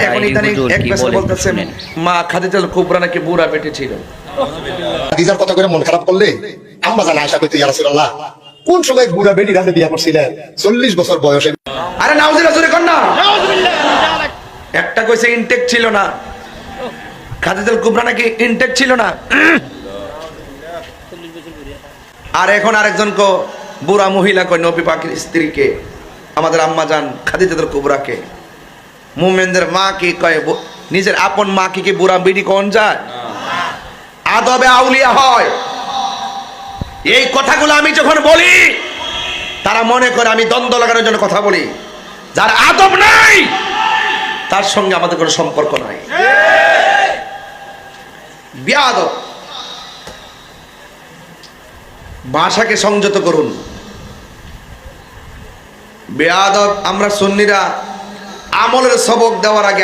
এখন ইদানিং এক পেশা বলতেছে মা খাদিজাতুল কুবরা নাকি বুড়া বেটে ছিল। খাদিজার কথা করে মন খারাপ করলে আম্মা জান আয়েশা কইতে ইয়া রাসূলুল্লাহ কোন সময় বুড়া বেটি রাতে বিয়া করছিলেন 40 বছর বয়সে। আরে নাউজুবিল্লাহ জোরে কর না। একটা কইছে ইনটেক ছিল না, খাদিজাতুল কুবরা নাকি ইনটেক ছিল না। আর এখন আরেকজন কো বুড়া মহিলা কই নবী পাকের স্ত্রীকে, আমাদের আম্মা জান খাদিজাতুল কুবরাকে। মুমিনদের মা কি কয়, নিজের আপন মা কি বুড়া বিড়ি কোন যায়? আদবে আউলিয়া হয়। এই কথাগুলো আমি যখন বলি তারা মনে করে আমি দ্বন্দ্ব লাগানোর জন্য কথা বলি। যার আদব নাই তার সঙ্গে আমাদের কোনো সম্পর্ক নাই। বেয়াদব। ভাষাকে সংযত করুন। বেয়াদব। আমরা সুন্নিরা আমলের সবক দেওয়ার আগে